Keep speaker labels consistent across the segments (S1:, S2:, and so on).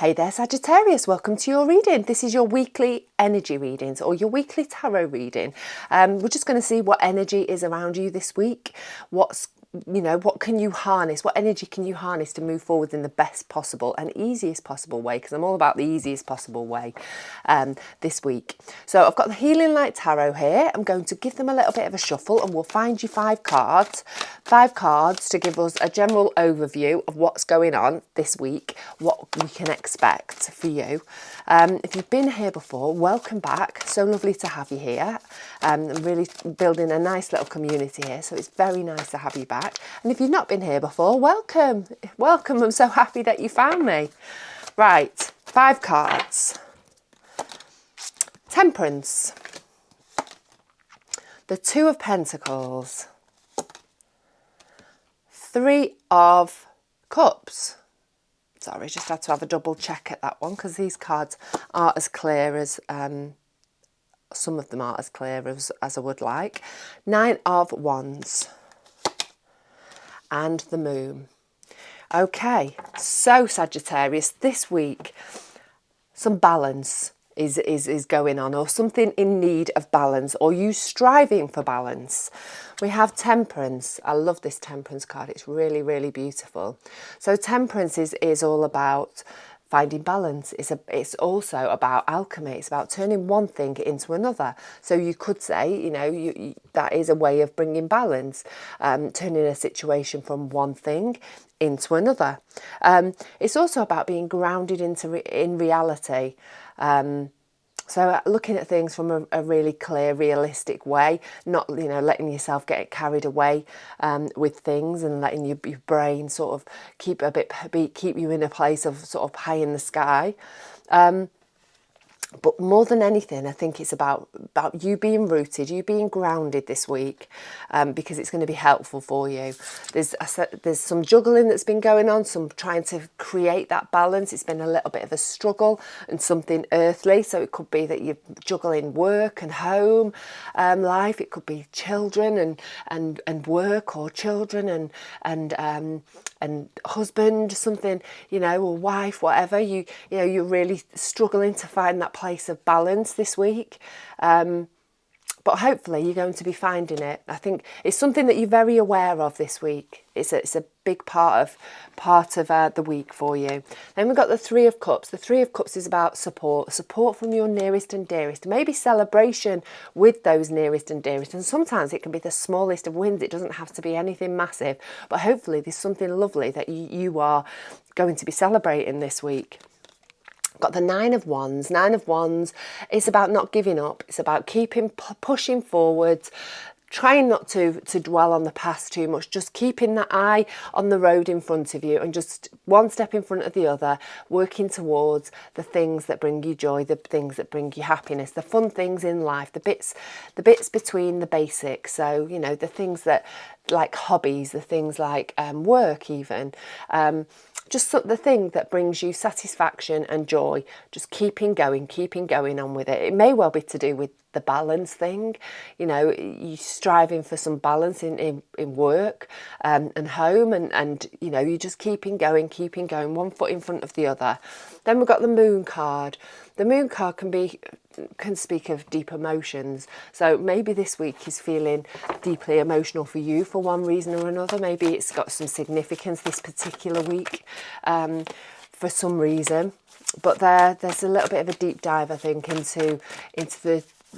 S1: Hey there, Sagittarius, welcome to your reading. This is your weekly energy readings or your weekly tarot reading. We're just going to see what energy is around you this week. What can you harness? What energy can you harness to move forward in the best possible and easiest possible way? Because I'm all about the easiest possible way this week. So I've got the Healing Light Tarot here. I'm going to give them a little bit of a shuffle and we'll find you five cards to give us a general overview of what's going on this week, what we can expect for you. If you've been here before, welcome back. So lovely to have you here. I'm really building a nice little community here, so it's very nice to have you back. And if you've not been here before, welcome. Welcome. I'm so happy that you found me. Right, 5 cards. Temperance. The 2 of Pentacles. 3 of Cups. Sorry, just had to have a double check at that one because these cards aren't as clear as, some of them aren't as clear as I would like. 9 of Wands. And the Moon. Okay, so Sagittarius, this week, some balance is going on, or something in need of balance, or you striving for balance. We have Temperance. I love this Temperance card. It's really, really beautiful. So Temperance is all about finding balance. It's also about alchemy. It's about turning one thing into another. So you could say, that is a way of bringing balance, turning a situation from one thing into another. It's also about being grounded in reality. So looking at things from a really clear, realistic way, not letting yourself get carried away with things and letting your brain sort of keep you in a place of sort of high in the sky. But more than anything, I think it's about you being rooted, you being grounded this week, because it's going to be helpful for you. There's some juggling that's been going on, some trying to create that balance. It's been a little bit of a struggle and something earthly. So it could be that you're juggling work and home life. It could be children and work, or children and husband, something, or wife, whatever. You're really struggling to find that place of balance this week. But hopefully you're going to be finding it. I think it's something that you're very aware of this week. It's a big part of the week for you. Then we've got the 3 of Cups. The 3 of Cups is about support from your nearest and dearest. Maybe celebration with those nearest and dearest. And sometimes it can be the smallest of wins. It doesn't have to be anything massive. But hopefully there's something lovely that you are going to be celebrating this week. Got the 9 of Wands. 9 of Wands is about not giving up. It's about pushing forwards, trying not to dwell on the past too much, just keeping that eye on the road in front of you and just one step in front of the other, working towards the things that bring you joy, the things that bring you happiness, the fun things in life, the bits between the basics. So, the things that, like hobbies, the things like work even, just the thing that brings you satisfaction and joy, just keeping going on with it. It may well be to do with the balance thing, you striving for some balance in work and home, and you're just keeping going, one foot in front of the other. Then we've got the Moon card. The Moon card can speak of deep emotions. So maybe this week is feeling deeply emotional for you for one reason or another. Maybe it's got some significance this particular week for some reason. But there's a little bit of a deep dive, I think, into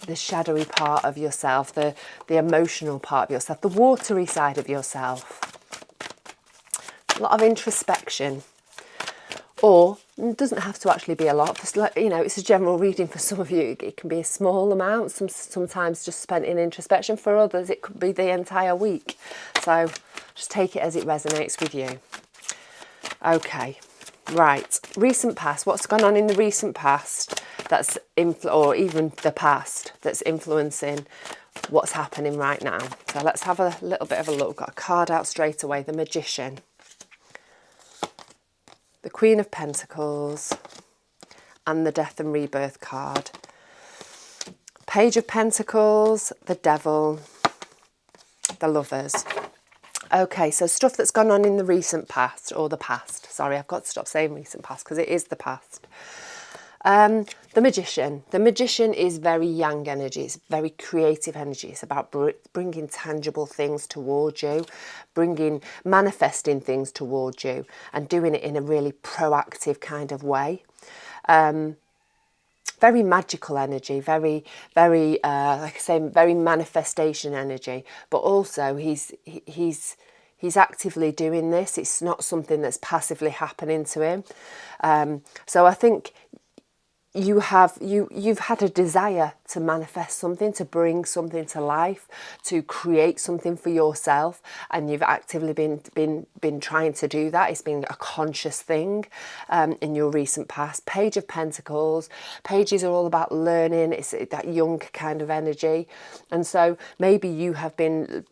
S1: the shadowy part of yourself, the emotional part of yourself, the watery side of yourself. A lot of introspection. Or it doesn't have to actually be a lot. It's a general reading for some of you. It can be a small amount, sometimes just spent in introspection. For others, it could be the entire week. So just take it as it resonates with you. Okay, right. Recent past. What's gone on in the recent past or even the past that's influencing what's happening right now? So let's have a little bit of a look. Got a card out straight away. The Magician. The Queen of Pentacles and the Death and Rebirth card. Page of Pentacles, the Devil, the Lovers. Okay, so stuff that's gone on in the recent past, or the past. Sorry, I've got to stop saying recent past because it is the past. The Magician. The Magician is very yang energy. It's very creative energy. It's about bringing tangible things towards you, manifesting things towards you, and doing it in a really proactive kind of way. Very magical energy, very, like I say, very manifestation energy. But also, he's actively doing this. It's not something that's passively happening to him. So I think you've had a desire to manifest something, to bring something to life, to create something for yourself, and you've actively been trying to do that. It's been a conscious thing in your recent past. Page of Pentacles. Pages are all about learning. It's that young kind of energy, and so maybe you have been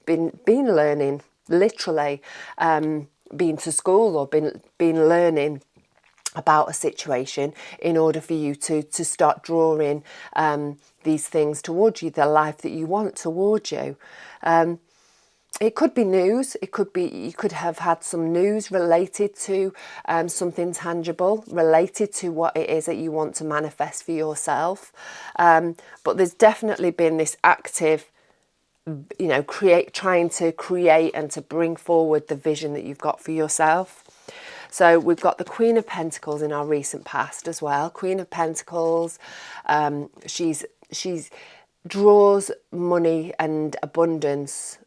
S1: learning, literally, been to school or been learning about a situation in order for you to start drawing these things towards you, the life that you want towards you. It could be news. It could be, you could have had some news related to something tangible, related to what it is that you want to manifest for yourself. But there's definitely been this active, trying to create and to bring forward the vision that you've got for yourself. So we've got the Queen of Pentacles in our recent past as well. Queen of Pentacles, she's draws money and abundance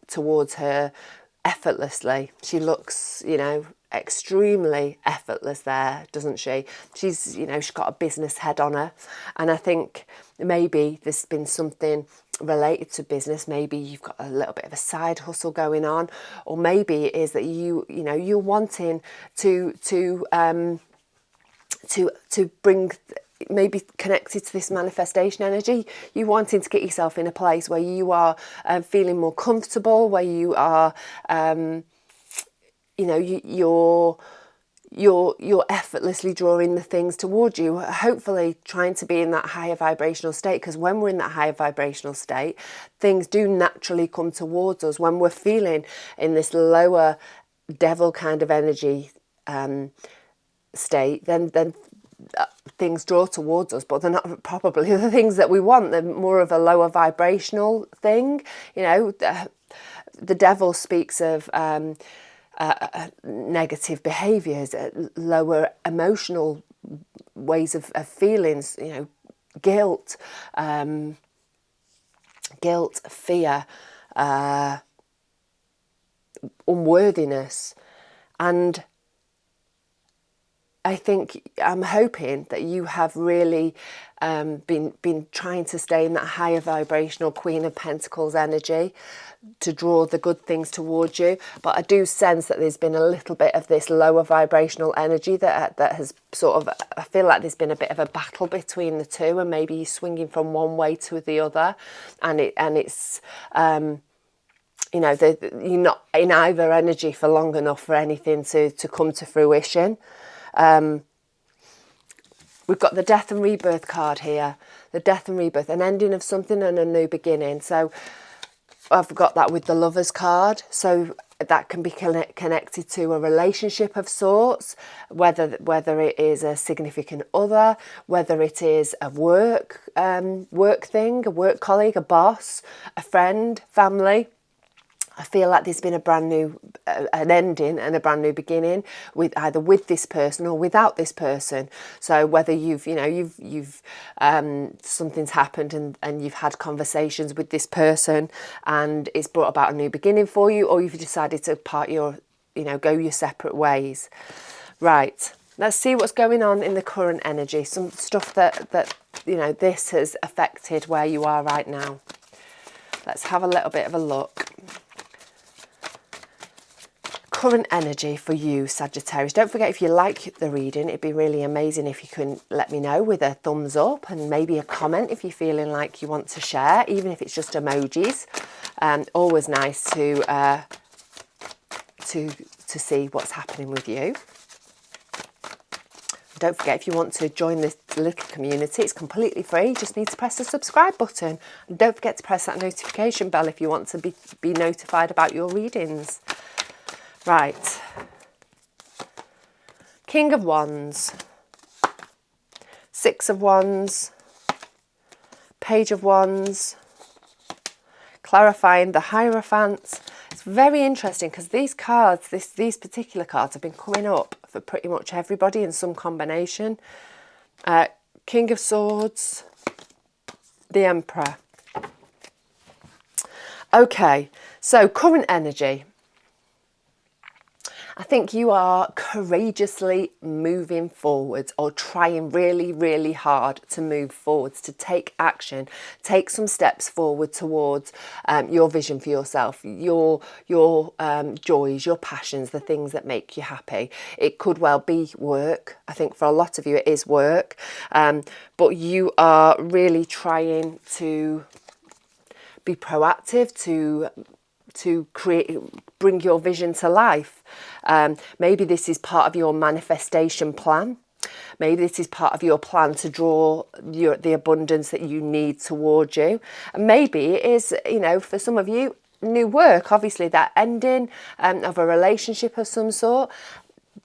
S1: towards her effortlessly. She looks, extremely effortless there, doesn't she? She's got a business head on her, and I think maybe there's been something related to business. Maybe you've got a little bit of a side hustle going on, or maybe it is that you're wanting to bring, maybe connected to this manifestation energy, you wanting to get yourself in a place where you are feeling more comfortable, where you are you're effortlessly drawing the things towards you, hopefully trying to be in that higher vibrational state, because when we're in that higher vibrational state, things do naturally come towards us. When we're feeling in this lower devil kind of energy state, then things draw towards us, but they're not probably the things that we want. They're more of a lower vibrational thing. The devil speaks of negative behaviours, lower emotional ways of feelings, guilt, fear, unworthiness. And I'm hoping that you have really been trying to stay in that higher vibrational Queen of Pentacles energy to draw the good things towards you. But I do sense that there's been a little bit of this lower vibrational energy that has sort of, I feel like there's been a bit of a battle between the two, and maybe you're swinging from one way to the other, and it's you're not in either energy for long enough for anything to come to fruition. We've got the Death and Rebirth card here. The Death and Rebirth, an ending of something and a new beginning. So I've got that with the Lovers card. So that can be connected to a relationship of sorts, whether it is a significant other, whether it is a work thing, a work colleague, a boss, a friend, family. I feel like there's been a brand new, an ending and a brand new beginning with either with this person or without this person. So whether you've something's happened and you've had conversations with this person and it's brought about a new beginning for you, or you've decided to go your separate ways. Right. Let's see what's going on in the current energy. Some stuff that this has affected where you are right now. Let's have a little bit of a look. Current energy for you, Sagittarius. Don't forget, if you like the reading, it'd be really amazing if you can let me know with a thumbs up and maybe a comment if you're feeling like you want to share, even if it's just emojis. Always nice to see what's happening with you. Don't forget, if you want to join this little community, it's completely free. You just need to press the subscribe button. And don't forget to press that notification bell if you want to be notified about your readings. Right. King of Wands, Six of Wands, Page of Wands, clarifying the Hierophant. It's very interesting because these cards, these particular cards have been coming up for pretty much everybody in some combination. King of Swords, the Emperor. Okay, so current energy. I think you are courageously moving forwards, or trying really, really hard to move forwards, to take action, take some steps forward towards your vision for yourself, your joys, your passions, the things that make you happy. It could well be work. I think for a lot of you it is work, but you are really trying to be proactive, to bring your vision to life. Maybe this is part of your manifestation plan. Maybe this is part of your plan to draw the abundance that you need towards you. And maybe it is, for some of you, new work, obviously that ending of a relationship of some sort.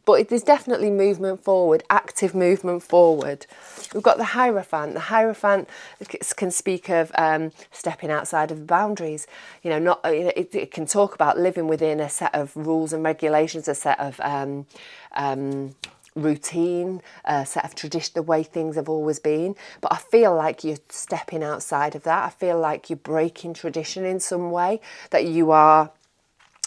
S1: But there's definitely movement forward, active movement forward. We've got the Hierophant. The Hierophant can speak of stepping outside of the boundaries. It can talk about living within a set of rules and regulations, a set of routine, a set of tradition, the way things have always been. But I feel like you're stepping outside of that. I feel like you're breaking tradition in some way, that you are...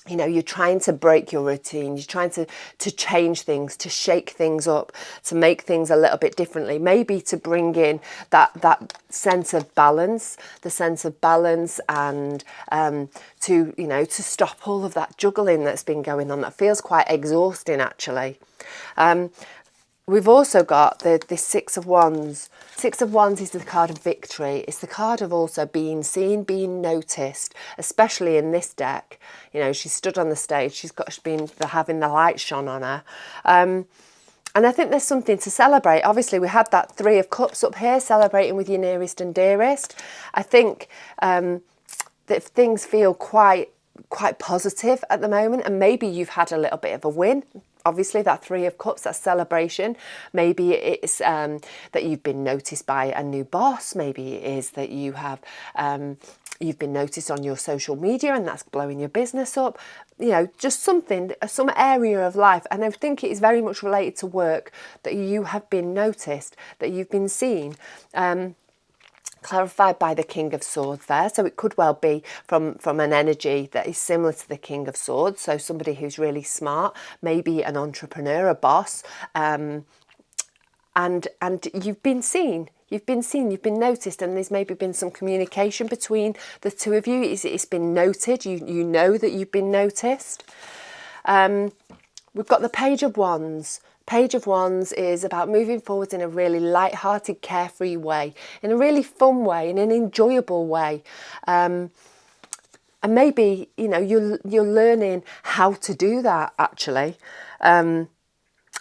S1: you're trying to break your routine, you're trying to change things, to shake things up, to make things a little bit differently, maybe to bring in that sense of balance, and to stop all of that juggling that's been going on. That feels quite exhausting, actually. We've also got the Six of Wands. Six of Wands is the card of victory. It's the card of also being seen, being noticed, especially in this deck. She's stood on the stage. She's been having the light shone on her. And I think there's something to celebrate. Obviously, we had that Three of Cups up here, celebrating with your nearest and dearest. I think that things feel quite positive at the moment, and maybe you've had a little bit of a win. Obviously, that Three of Cups, that celebration. Maybe it's that you've been noticed by a new boss. Maybe it is that you have you've been noticed on your social media, and that's blowing your business up. Just some area of life. And I think it is very much related to work, that you have been noticed, that you've been seen. Clarified by the King of Swords there, so it could well be from an energy that is similar to the King of Swords, so somebody who's really smart, maybe an entrepreneur, a boss, and you've been seen, you've been noticed, and there's maybe been some communication between the two of you. It's been noted, you know that you've been noticed. We've got the Page of Wands. Page of Wands is about moving forward in a really light-hearted, carefree way, in a really fun way, in an enjoyable way. And maybe, you're learning how to do that, actually. And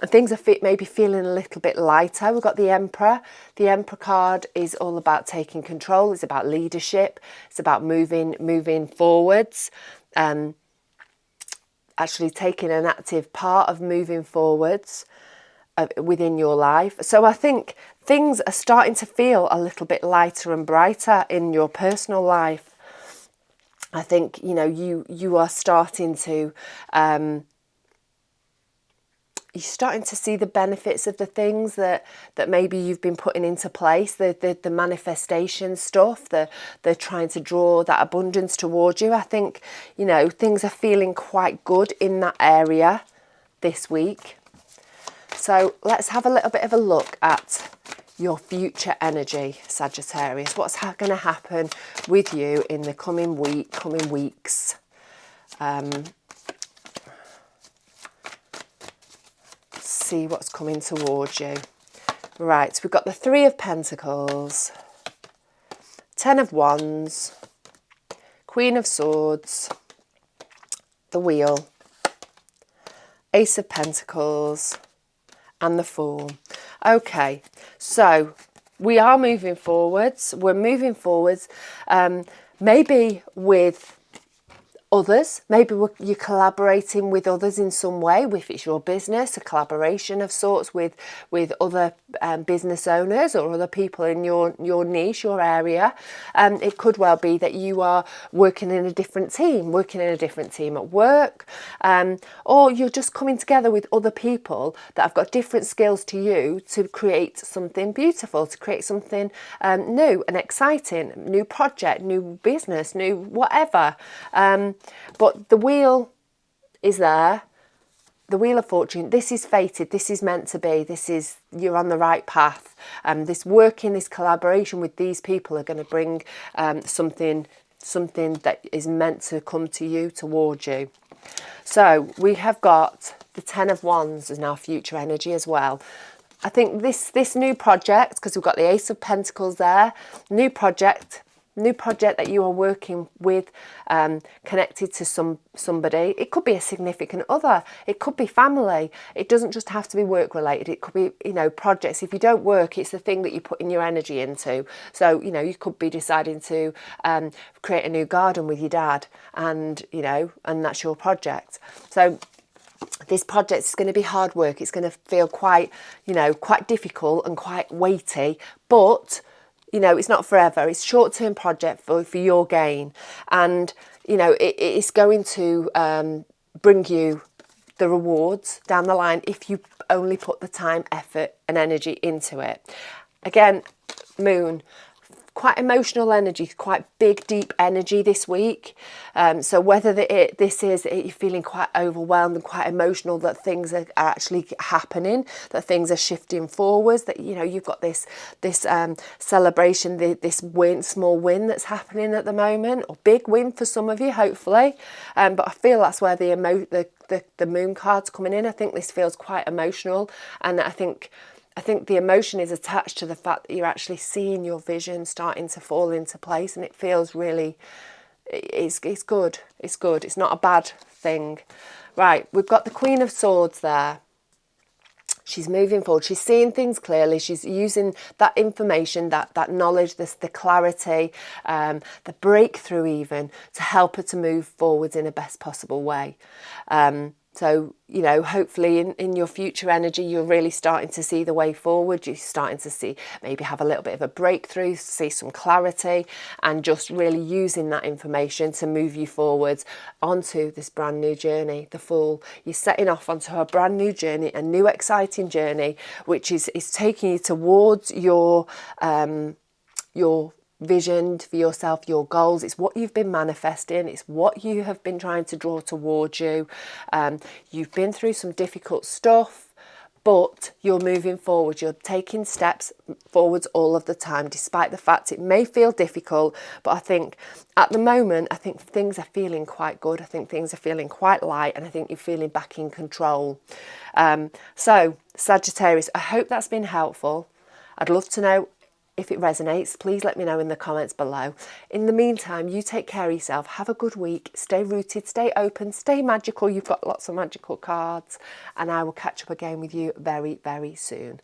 S1: things are maybe feeling a little bit lighter. We've got the Emperor. The Emperor card is all about taking control. It's about leadership. It's about moving forwards. Actually taking an active part of moving forwards within your life. So I think things are starting to feel a little bit lighter and brighter in your personal life. I think, you are starting to... you're starting to see the benefits of the things that maybe you've been putting into place, the manifestation stuff, the trying to draw that abundance towards you. I think, things are feeling quite good in that area this week. So let's have a little bit of a look at your future energy, Sagittarius. What's going to happen with you in the coming weeks? See what's coming towards you. Right, we've got the Three of Pentacles, Ten of Wands, Queen of Swords, the Wheel, Ace of Pentacles, and the Fool. Okay, so we are moving forwards. We're moving forwards, maybe with others. Maybe you're collaborating with others in some way. If it's your business, a collaboration of sorts with other business owners or other people in your niche, your area. It could well be that you are working in a different team at work, or you're just coming together with other people that have got different skills to you to create something beautiful, to create something new and exciting, new project, new business, new whatever. But the wheel is there, the wheel of fortune. This is fated, this is meant to be, you're on the right path. This working, this collaboration with these people are going to bring something that is meant to come to you, towards you. So we have got the Ten of Wands as our future energy as well. I think this new project, because we've got the Ace of Pentacles there, new project that you are working with, connected to somebody. It could be a significant other, it could be family, it doesn't just have to be work related, it could be, you know, projects. If you don't work, it's the thing that you put in your energy into. So, you know, you could be deciding to create a new garden with your dad, and, you know, and that's your project. So this project is going to be hard work, it's going to feel quite, you know, quite difficult and quite weighty, but you know, it's not forever. It's a short-term project for your gain. And, you know, it's going to bring you the rewards down the line if you only put the time, effort and energy into it. Again, Moon, quite emotional energy, quite big, deep energy this week. So whether you're feeling quite overwhelmed and quite emotional, that things are actually happening, that things are shifting forwards, that, you know, you've got this celebration, this small win that's happening at the moment, or big win for some of you, hopefully. But I feel that's where the Moon card's coming in. I think this feels quite emotional, and I think the emotion is attached to the fact that you're actually seeing your vision starting to fall into place, and it feels really, it's good. It's good. It's not a bad thing. Right, we've got the Queen of Swords there. She's moving forward. She's seeing things clearly. She's using that information, that knowledge, the clarity, the breakthrough even, to help her to move forwards in a best possible way. So, you know, hopefully in your future energy, you're really starting to see the way forward. You're starting to see, maybe have a little bit of a breakthrough, see some clarity, and just really using that information to move you forwards onto this brand new journey. The Fool, you're setting off onto a brand new journey, a new exciting journey, which is taking you towards your vision for yourself, your goals. It's what you've been manifesting, it's what you have been trying to draw towards you. You've been through some difficult stuff, but you're moving forward, you're taking steps forwards all of the time, despite the fact it may feel difficult. But I think at the moment, I think things are feeling quite good, I think things are feeling quite light, and I think you're feeling back in control. So Sagittarius, I hope that's been helpful. I'd love to know if it resonates. Please let me know in the comments below. In the meantime, you take care of yourself. Have a good week. Stay rooted, stay open, stay magical. You've got lots of magical cards, and I will catch up again with you very, very soon.